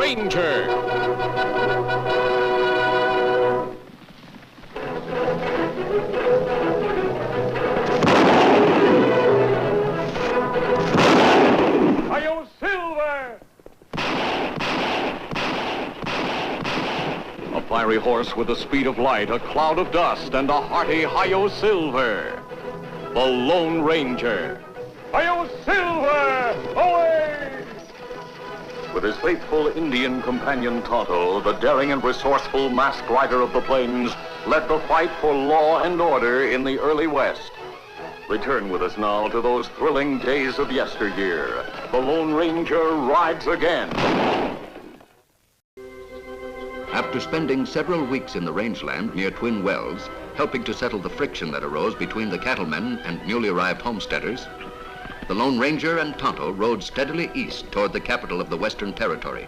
Ranger. A fiery horse with the speed of light, a cloud of dust, and a hearty Hi-Yo Silver. The Lone Ranger. Hi-Yo Silver! Away! With his faithful Indian companion Tonto, the daring and resourceful masked rider of the plains led the fight for law and order in the early West. Return with us now to those thrilling days of yesteryear. The Lone Ranger rides again. After spending several weeks in the rangeland near Twin Wells, helping to settle the friction that arose between the cattlemen and newly arrived homesteaders, the Lone Ranger and Tonto rode steadily east toward the capital of the Western Territory.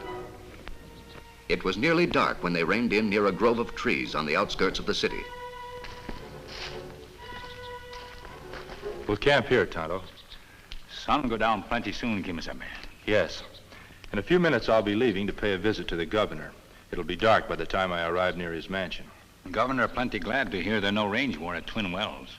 It was nearly dark when they reined in near a grove of trees on the outskirts of the city. We'll camp here, Tonto. Sun will go down plenty soon, Kemo Sabe. Yes. In a few minutes, I'll be leaving to pay a visit to the governor. It'll be dark by the time I arrive near his mansion. The governor plenty glad to hear there no range war at Twin Wells.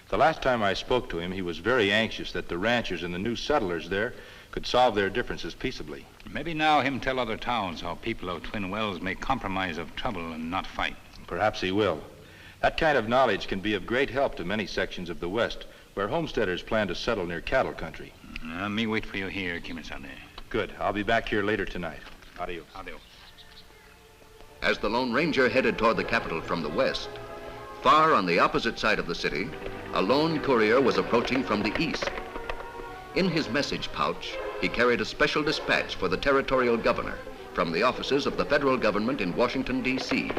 The last time I spoke to him, he was very anxious that the ranchers and the new settlers there could solve their differences peaceably. Maybe now him tell other towns how people of Twin Wells may compromise of trouble and not fight. Perhaps he will. That kind of knowledge can be of great help to many sections of the West where homesteaders plan to settle near cattle country. Me wait for you here, Kemo Sabe. Good. I'll be back here later tonight. Adios. Adios. As the Lone Ranger headed toward the capital from the west, far on the opposite side of the city, a lone courier was approaching from the east. In his message pouch, he carried a special dispatch for the territorial governor from the offices of the federal government in Washington, D.C.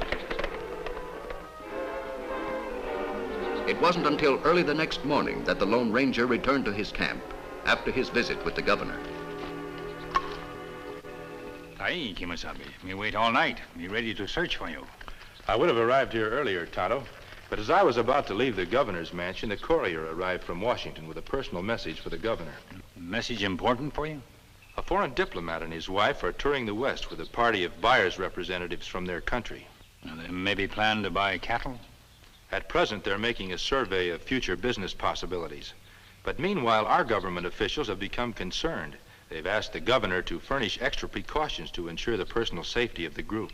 It wasn't until early the next morning that the Lone Ranger returned to his camp after his visit with the governor. Aye, Kemo Sabe. Me wait all night. Me ready to search for you. I would have arrived here earlier, Tonto, but as I was about to leave the governor's mansion, the courier arrived from Washington with a personal message for the governor. Message important for you? A foreign diplomat and his wife are touring the West with a party of buyers' representatives from their country. They maybe plan to buy cattle? At present, they're making a survey of future business possibilities. But meanwhile, our government officials have become concerned. They've asked the governor to furnish extra precautions to ensure the personal safety of the group.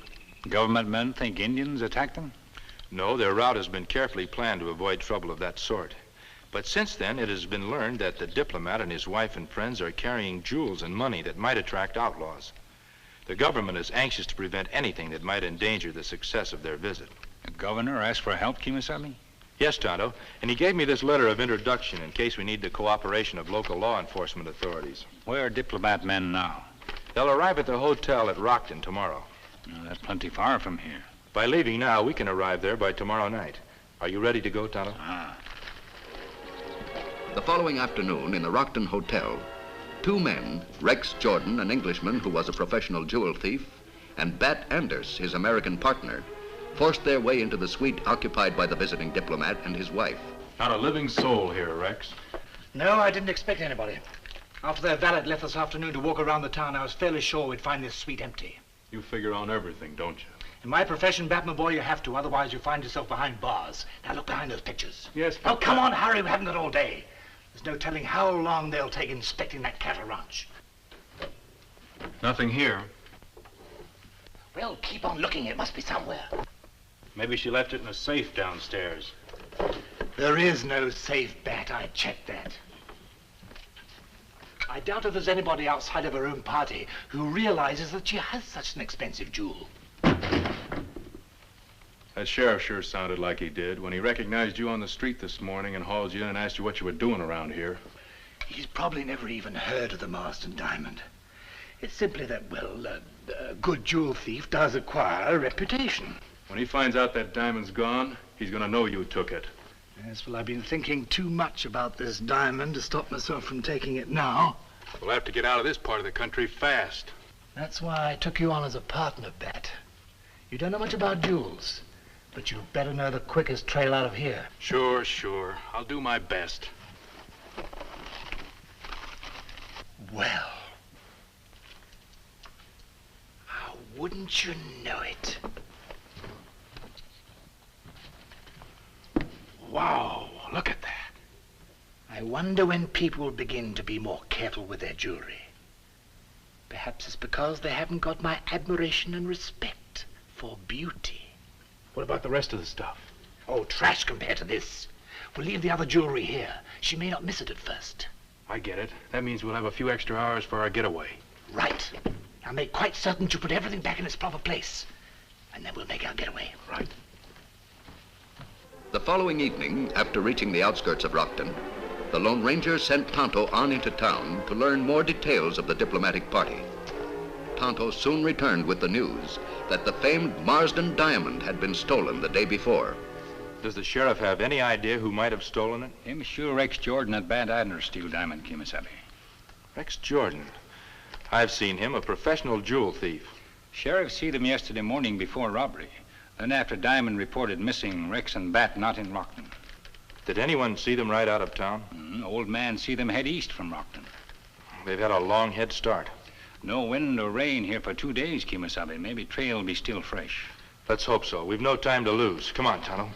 Government men think Indians attacked them? No, their route has been carefully planned to avoid trouble of that sort. But since then, it has been learned that the diplomat and his wife and friends are carrying jewels and money that might attract outlaws. The government is anxious to prevent anything that might endanger the success of their visit. The governor asked for help, Kemo Sabe? Yes, Tonto, and he gave me this letter of introduction in case we need the cooperation of local law enforcement authorities. Where are diplomat men now? They'll arrive at the hotel at Rockton tomorrow. That's plenty far from here. By leaving now, we can arrive there by tomorrow night. Are you ready to go, Tonto? The following afternoon in the Rockton Hotel, two men, Rex Jordan, an Englishman who was a professional jewel thief, and Bat Anders, his American partner, forced their way into the suite occupied by the visiting diplomat and his wife. Not a living soul here, Rex. No, I didn't expect anybody. After their valet left this afternoon to walk around the town, I was fairly sure we'd find this suite empty. You figure on everything, don't you? In my profession, Batman boy, you have to, otherwise you find yourself behind bars. Now look behind those pictures. Yes, Oh, come on, hurry, we haven't got all day. There's no telling how long they'll take inspecting that cattle ranch. Nothing here. Well, keep on looking, it must be somewhere. Maybe she left it in a safe downstairs. There is no safe, Bat, I checked that. I doubt if there's anybody outside of her own party who realizes that she has such an expensive jewel. That sheriff sure sounded like he did when he recognized you on the street this morning and hauled you in and asked you what you were doing around here. He's probably never even heard of the Marston diamond. It's simply that, well, a good jewel thief does acquire a reputation. When he finds out that diamond's gone, he's gonna know you took it. Yes, well, I've been thinking too much about this diamond to stop myself from taking it now. We'll have to get out of this part of the country fast. That's why I took you on as a partner, Bat. You don't know much about jewels, but you'd better know the quickest trail out of here. Sure. I'll do my best. Well, how Wouldn't you know it? Wow, look at that. I wonder when people will begin to be more careful with their jewelry. Perhaps it's because they haven't got my admiration and respect for beauty. What about the rest of the stuff? Oh, trash compared to this. We'll leave the other jewelry here. She may not miss it at first. I get it. That means we'll have a few extra hours for our getaway. Right. Now make quite certain to put everything back in its proper place. And then we'll make our getaway. Right. The following evening, after reaching the outskirts of Rockton, the Lone Ranger sent Tonto on into town to learn more details of the diplomatic party. Tonto soon returned with the news that the famed Marsden diamond had been stolen the day before. Does the sheriff have any idea who might have stolen it? Him sure Rex Jordan at Bad Adler steal diamond, Kemo Sabe. Rex Jordan. I've seen him, a professional jewel thief. Sheriff seen him yesterday morning before robbery. Then after Diamond reported missing, Rex and Bat not in Rockton. Did anyone see them ride out of town? Old man see them head east from Rockton. They've had a long head start. No wind or rain here for 2 days, Kemo Sabe. Maybe trail will be still fresh. Let's hope so. We've no time to lose. Come on, Tonto.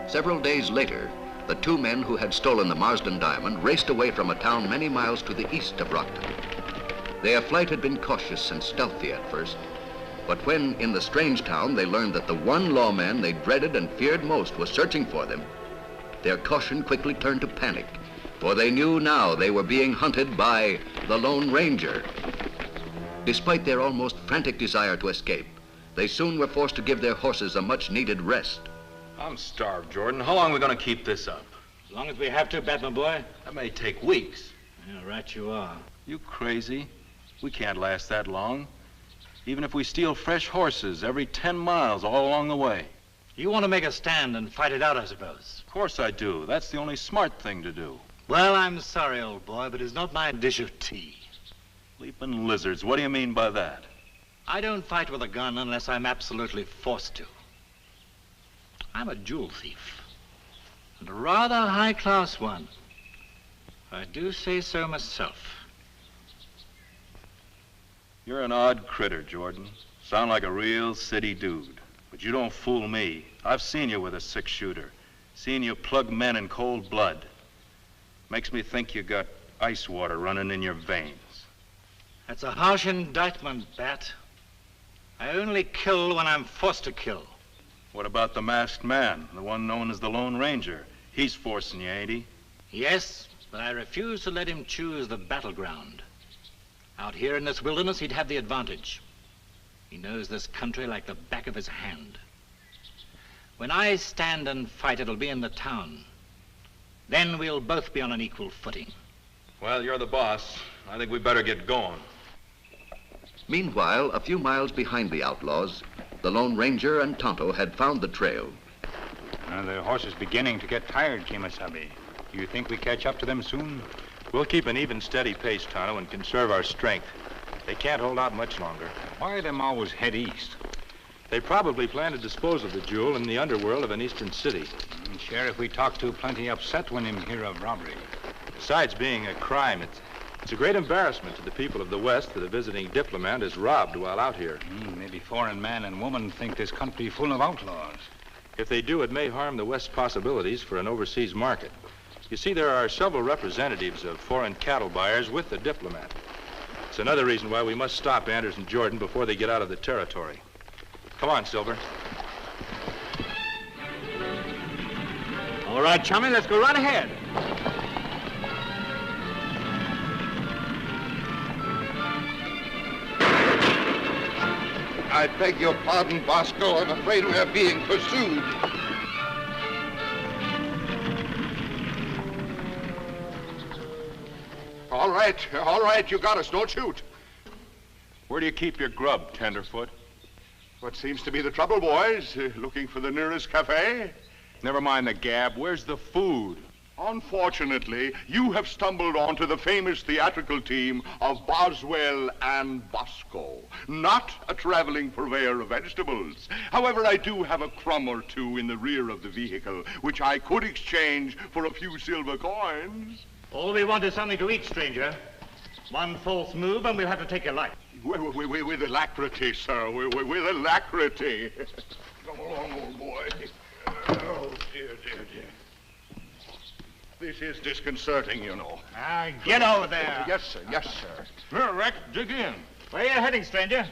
Several days later, the two men who had stolen the Marsden diamond raced away from a town many miles to the east of Rockton. Their flight had been cautious and stealthy at first, but when in the strange town they learned that the one lawman they dreaded and feared most was searching for them, their caution quickly turned to panic, for they knew now they were being hunted by the Lone Ranger. Despite their almost frantic desire to escape, they soon were forced to give their horses a much-needed rest. I'm starved, Jordan. How long are we going to keep this up? As long as we have to, Bat, my boy. That may take weeks. Yeah, right you are. You crazy? We can't last that long. Even if we steal fresh horses every 10 miles all along the way. You want to make a stand and fight it out, I suppose. Of course I do. That's the only smart thing to do. Well, I'm sorry, old boy, but it's not my dish of tea. Leaping lizards, what do you mean by that? I don't fight with a gun unless I'm absolutely forced to. I'm a jewel thief, and a rather high-class one. I do say so myself. You're an odd critter, Jordan. Sound like a real city dude. But you don't fool me. I've seen you with a six-shooter. Seen you plug men in cold blood. Makes me think you got ice water running in your veins. That's a harsh indictment, Bat. I only kill when I'm forced to kill. What about the masked man, the one known as the Lone Ranger? He's forcing you, ain't he? Yes, but I refuse to let him choose the battleground. Out here in this wilderness, he'd have the advantage. He knows this country like the back of his hand. When I stand and fight, it'll be in the town. Then we'll both be on an equal footing. Well, you're the boss. I think we better get going. Meanwhile, a few miles behind the outlaws, the Lone Ranger and Tonto had found the trail. The horse is beginning to get tired, Kemo Sabe. Do you think we catch up to them soon? We'll keep an even, steady pace, Tonto, and conserve our strength. They can't hold out much longer. Why them always head east? They probably plan to dispose of the jewel in the underworld of an eastern city. Sheriff we talked to plenty upset when him hear of robbery. Besides being a crime, it's a great embarrassment to the people of the West that a visiting diplomat is robbed while out here. Maybe foreign man and woman think this country full of outlaws. If they do, it may harm the West's possibilities for an overseas market. You see, there are several representatives of foreign cattle buyers with the diplomat. It's another reason why we must stop Anders and Jordan before they get out of the territory. Come on, Silver. All right, chummy, let's go right ahead. I beg your pardon, Bosco. I'm afraid we are being pursued. All right, you got us. Don't shoot. Where do you keep your grub, Tenderfoot? What seems to be the trouble, boys? Looking for the nearest cafe? Never mind the gab. Where's the food? Unfortunately, you have stumbled onto the famous theatrical team of Boswell and Bosco, not a traveling purveyor of vegetables. However, I do have a crumb or two in the rear of the vehicle, which I could exchange for a few silver coins. All we want is something to eat, stranger. One false move and we'll have to take your life. With alacrity, sir. With alacrity. Come along, old boy. Oh, dear. This is disconcerting, you know. Get over there. Yes, sir. Here, Rex, dig in. Where are you heading, stranger?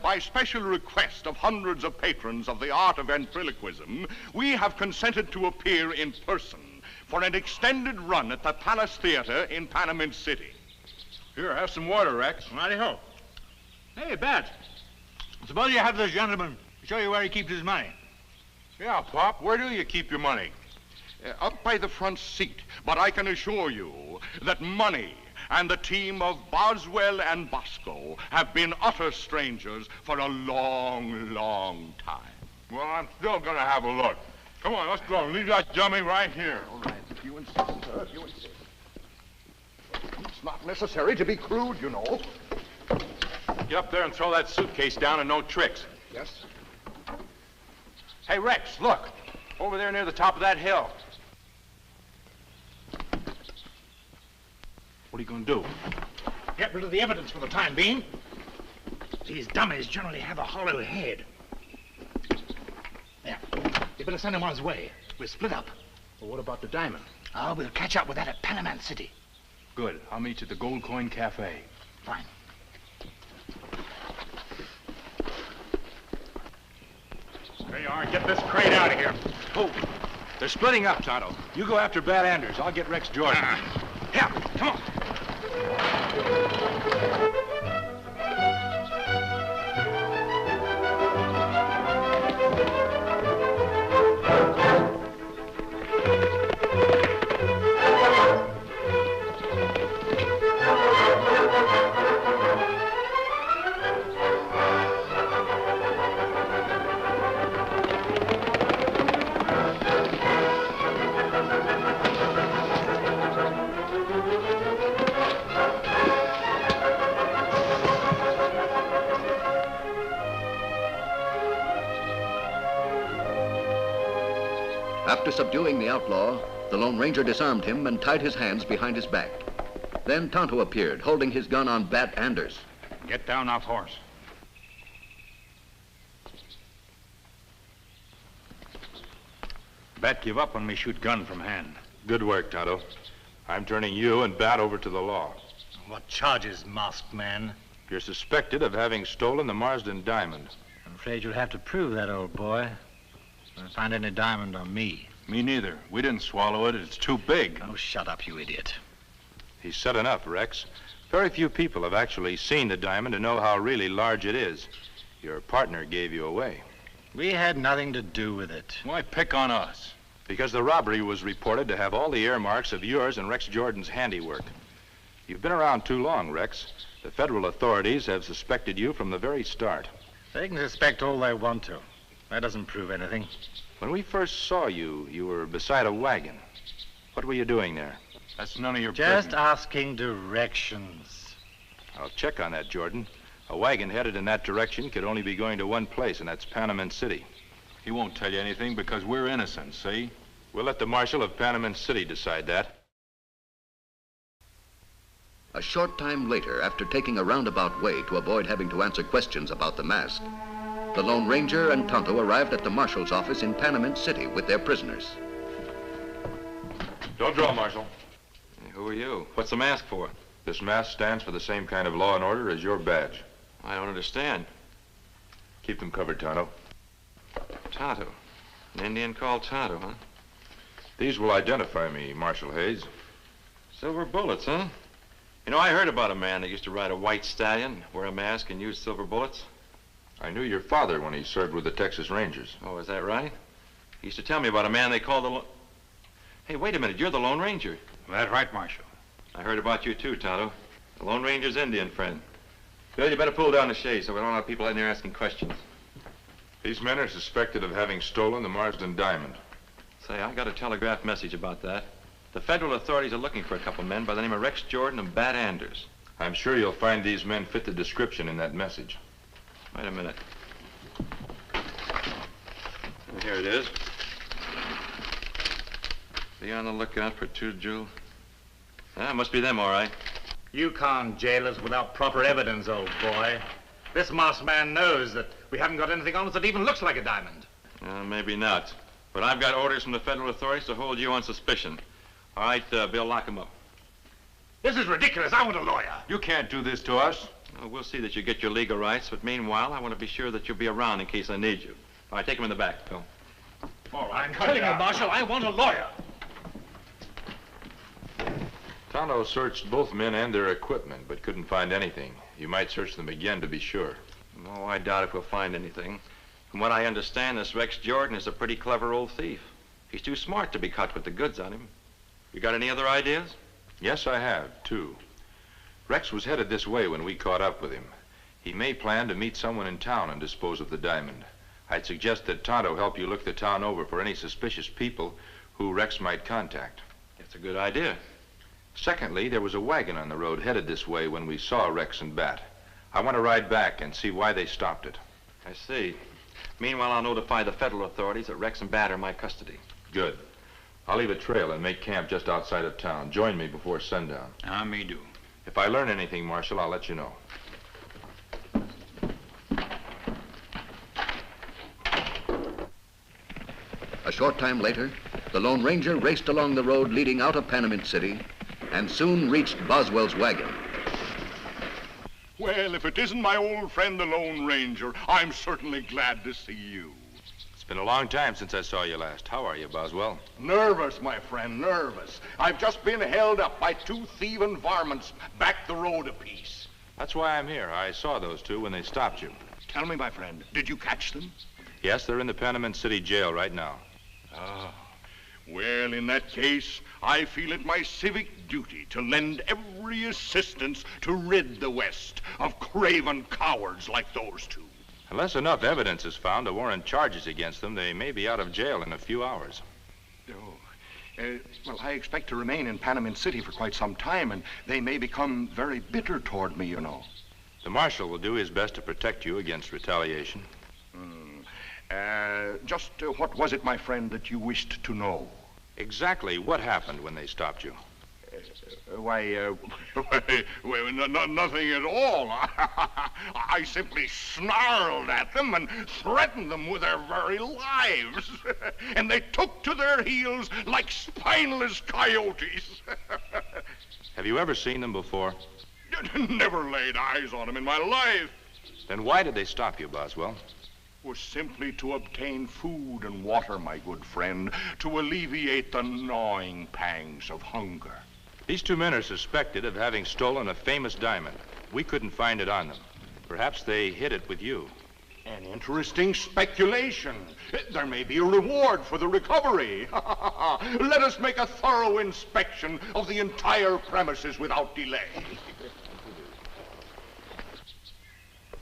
By special request of hundreds of patrons of the art of ventriloquism, we have consented to appear in person for an extended run at the Palace Theater in Panamint City. Here, have some water, Rex. Righty-ho. Hey, Bat. Suppose you have this gentleman show you where he keeps his money. Yeah, Pop, where do you keep your money? Up by the front seat, but I can assure you that money and the team of Boswell and Bosco have been utter strangers for a long, long time. Well, I'm still gonna have a look. Come on, let's go. Leave that dummy right here. All right, if you insist, sir, if you insist. It's not necessary to be crude, you know. Get up there and throw that suitcase down and no tricks. Yes? Hey, Rex, look. Over there near the top of that hill. What are you going to do? Get rid of the evidence for the time being. These dummies generally have a hollow head. There. You better send him on his way. We're split up. Well, what about the diamond? Oh, we'll catch up with that at Panamint City. Good. I'll meet you at the Gold Coin Cafe. Fine. There you are. Get this crate out of here. Oh, they're splitting up, Tonto. You go after Bat Anders. I'll get Rex Jordan. Yeah, come on. After subduing the outlaw, the Lone Ranger disarmed him and tied his hands behind his back. Then Tonto appeared, holding his gun on Bat Anders. Get down off horse. Bat give up when we shoot gun from hand. Good work, Tonto. I'm turning you and Bat over to the law. What charges, masked man? You're suspected of having stolen the Marsden diamond. I'm afraid you'll have to prove that, old boy. Don't find any diamond on me. Me neither. We didn't swallow it. It's too big. Oh, shut up, you idiot. He's said enough, Rex. Very few people have actually seen the diamond to know how really large it is. Your partner gave you away. We had nothing to do with it. Why pick on us? Because the robbery was reported to have all the earmarks of yours and Rex Jordan's handiwork. You've been around too long, Rex. The federal authorities have suspected you from the very start. They can suspect all they want to. That doesn't prove anything. When we first saw you, you were beside a wagon. What were you doing there? That's none of your Just business. asking directions. I'll check on that, Jordan. A wagon headed in that direction could only be going to one place, and that's Panamint City. He won't tell you anything because we're innocent, see? We'll let the marshal of Panamint City decide that. A short time later, after taking a roundabout way to avoid having to answer questions about the mask, the Lone Ranger and Tonto arrived at the marshal's office in Panamint City with their prisoners. Don't draw, Marshal. Hey, who are you? What's the mask for? This mask stands for the same kind of law and order as your badge. I don't understand. Keep them covered, Tonto. Tonto. An Indian called Tonto, huh? These will identify me, Marshal Hayes. Silver bullets, huh? You know, I heard about a man that used to ride a white stallion, wear a mask, and use silver bullets. I knew your father when he served with the Texas Rangers. Oh, is that right? He used to tell me about a man they called the Hey, wait a minute, you're the Lone Ranger. That's right, Marshal. I heard about you too, Tonto. The Lone Ranger's Indian friend. Bill, you better pull down the shade so we don't have people in there asking questions. These men are suspected of having stolen the Marsden diamond. Say, I got a telegraph message about that. The federal authorities are looking for a couple men by the name of Rex Jordan and Bat Anders. I'm sure you'll find these men fit the description in that message. Wait a minute. Here it is. Be on the lookout for two jewels. Ah, must be them, all right. You can't jail us without proper evidence, old boy. This masked man knows that we haven't got anything on us that even looks like a diamond. Maybe not. But I've got orders from the federal authorities to hold you on suspicion. All right, Bill, lock him up. This is ridiculous. I want a lawyer. You can't do this to us. Well, we'll see that you get your legal rights, but meanwhile, I want to be sure that you'll be around in case I need you. All right, take him in the back, Bill. All right, I'm telling you, Marshal, I want a lawyer. Tonto searched both men and their equipment, but couldn't find anything. You might search them again to be sure. Oh, I doubt if we'll find anything. From what I understand, this Rex Jordan is a pretty clever old thief. He's too smart to be caught with the goods on him. You got any other ideas? Yes, I have, too. Rex was headed this way when we caught up with him. He may plan to meet someone in town and dispose of the diamond. I'd suggest that Tonto help you look the town over for any suspicious people who Rex might contact. That's a good idea. Secondly, there was a wagon on the road headed this way when we saw Rex and Bat. I want to ride back and see why they stopped it. I see. Meanwhile, I'll notify the federal authorities that Rex and Bat are in my custody. Good. I'll leave a trail and make camp just outside of town. Join me before sundown. I may do. If I learn anything, Marshal, I'll let you know. A short time later, the Lone Ranger raced along the road leading out of Panamint City and soon reached Boswell's wagon. Well, if it isn't my old friend, the Lone Ranger, I'm certainly glad to see you. It's been a long time since I saw you last. How are you, Boswell? Nervous, my friend, nervous. I've just been held up by two thieving varmints back the road a piece. That's why I'm here. I saw those two when they stopped you. Tell me, my friend, did you catch them? Yes, they're in the Panamint City jail right now. Ah, well, in that case, I feel it my civic duty to lend every assistance to rid the West of craven cowards like those two. Unless enough evidence is found to warrant charges against them, they may be out of jail in a few hours. Well, I expect to remain in Panamint City for quite some time, and they may become very bitter toward me, you know. The Marshal will do his best to protect you against retaliation. Just what was it, my friend, that you wished to know? Exactly what happened when they stopped you? Well, nothing at all. I simply snarled at them and threatened them with their very lives. And they took to their heels like spineless coyotes. Have you ever seen them before? Never laid eyes on them in my life. Then why did they stop you, Boswell? Was simply to obtain food and water, my good friend, to alleviate the gnawing pangs of hunger. These two men are suspected of having stolen a famous diamond. We couldn't find it on them. Perhaps they hid it with you. An interesting speculation. There may be a reward for the recovery. Let us make a thorough inspection of the entire premises without delay.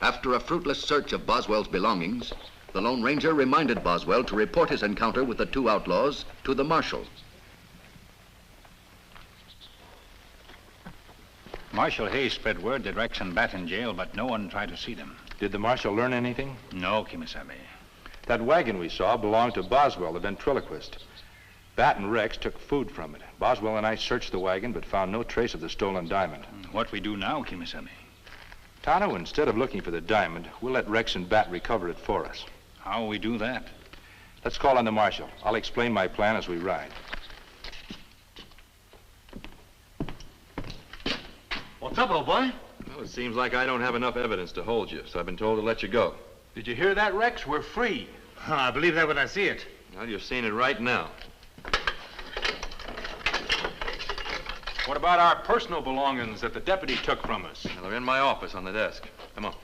After a fruitless search of Boswell's belongings, the Lone Ranger reminded Boswell to report his encounter with the two outlaws to the Marshal. Marshal Hayes spread word that Rex and Bat in jail, but no one tried to see them. Did the Marshal learn anything? No, Kemo Sabe. That wagon we saw belonged to Boswell, the ventriloquist. Bat and Rex took food from it. Boswell and I searched the wagon, but found no trace of the stolen diamond. What we do now, Kemo Sabe? Tonto, instead of looking for the diamond, we'll let Rex and Bat recover it for us. How will we do that? Let's call on the Marshal. I'll explain my plan as we ride. What's up, old boy? Well, it seems like I don't have enough evidence to hold you, so I've been told to let you go. Did you hear that, Rex? We're free. I believe that when I see it. Well, you're seeing it right now. What about our personal belongings that the deputy took from us? Well, they're in my office on the desk. Come on.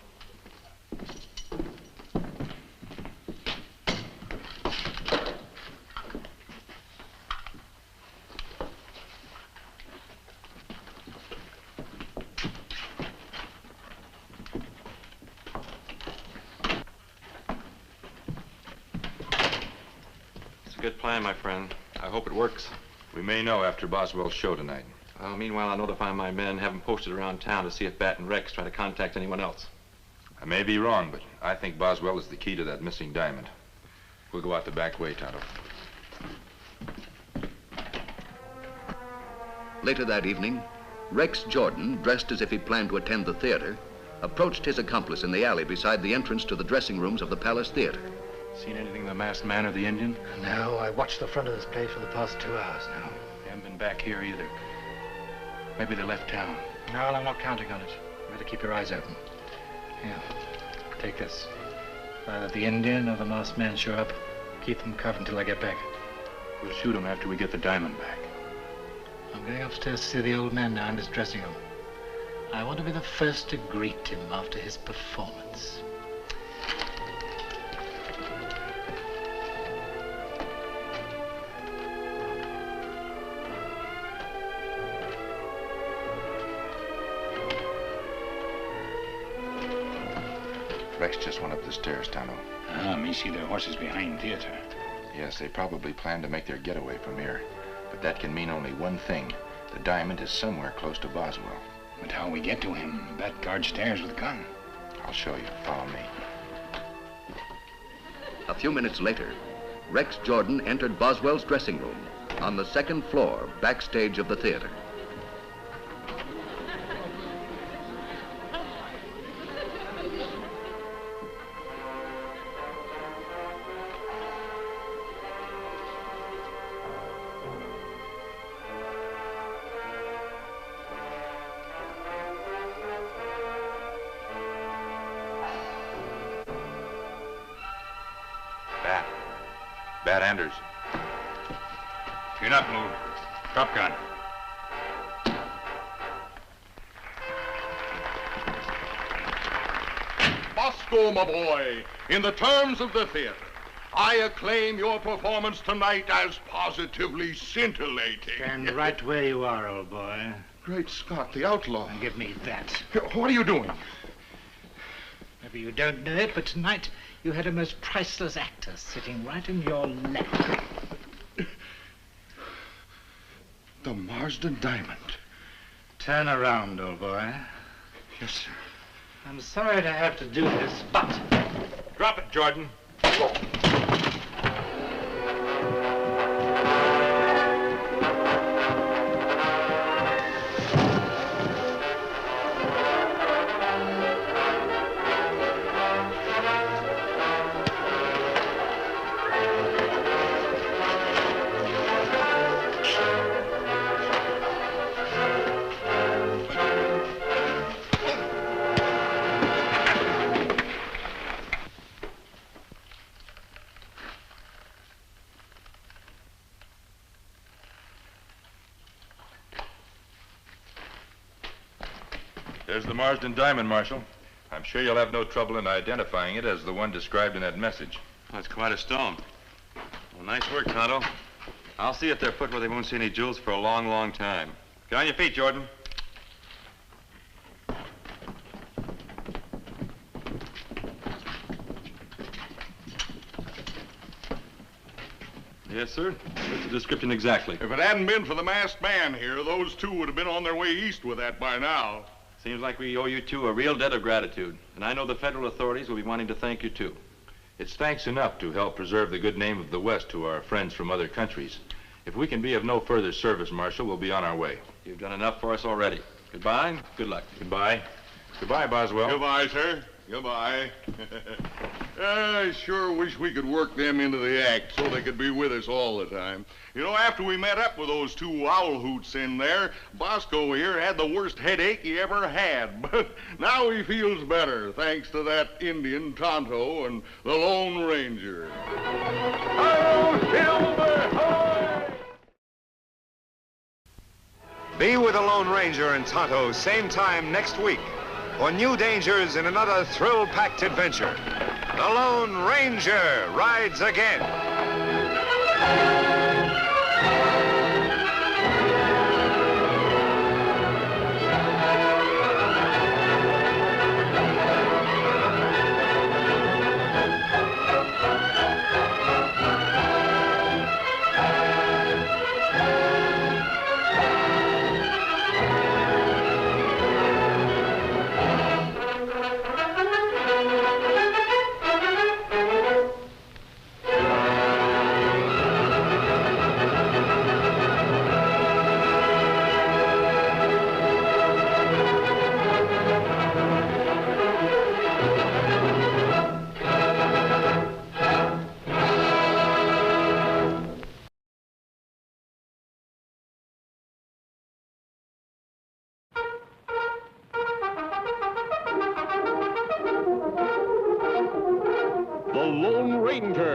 It's a good plan, my friend. I hope it works. We may know after Boswell's show tonight. Meanwhile, I'll notify my men, have them posted around town to see if Bat and Rex try to contact anyone else. I may be wrong, but I think Boswell is the key to that missing diamond. We'll go out the back way, Tonto. Later that evening, Rex Jordan, dressed as if he planned to attend the theater, approached his accomplice in the alley beside the entrance to the dressing rooms of the Palace Theater. Seen anything of the masked man or the Indian? No, I watched the front of this place for the past 2 hours now. They haven't been back here either. Maybe they left town. No, I'm not counting on it. You better keep your eyes open. Here, take this. If either the Indian or the masked man show up, keep them covered until I get back. We'll shoot him after we get the diamond back. I'm going upstairs to see the old man now in his dressing room. I want to be the first to greet him after his performance. Rex just went up the stairs, Tonto. Me see their horses behind theater. Yes, they probably plan to make their getaway from here. But that can mean only one thing. The diamond is somewhere close to Boswell. But how we get to him? That guard stairs with a gun. I'll show you. Follow me. A few minutes later, Rex Jordan entered Boswell's dressing room on the second floor, backstage of the theater. Bat Anders. You're not moved. Drop gun. Bosco, my boy, in the terms of the theater, I acclaim your performance tonight as positively scintillating. Stand right where you are, old boy. Great Scott, the outlaw. And give me that. What are you doing? Maybe you don't know it, but tonight you had a most priceless actor sitting right in your lap. The Marsden diamond. Turn around, old boy. Yes, sir. I'm sorry to have to do this, but... Drop it, Jordan. There's the Marsden diamond, Marshal. I'm sure you'll have no trouble in identifying it as the one described in that message. That's quite a stone. Well, nice work, Tonto. I'll see if they're put where they won't see any jewels for a long, long time. Get on your feet, Jordan. Yes, sir. That's the description exactly. If it hadn't been for the masked man here, those two would have been on their way east with that by now. Seems like we owe you two a real debt of gratitude. And I know the federal authorities will be wanting to thank you, too. It's thanks enough to help preserve the good name of the West to our friends from other countries. If we can be of no further service, Marshal, we'll be on our way. You've done enough for us already. Goodbye, and good luck. Goodbye. Goodbye, Boswell. Goodbye, sir. Goodbye. I sure wish we could work them into the act so they could be with us all the time. You know, after we met up with those two owl hoots in there, Bosco here had the worst headache he ever had. But now he feels better, thanks to that Indian, Tonto, and the Lone Ranger. Ho, Silver, ho! Be with the Lone Ranger and Tonto same time next week for new dangers in another thrill-packed adventure. The Lone Ranger rides again. Ranger.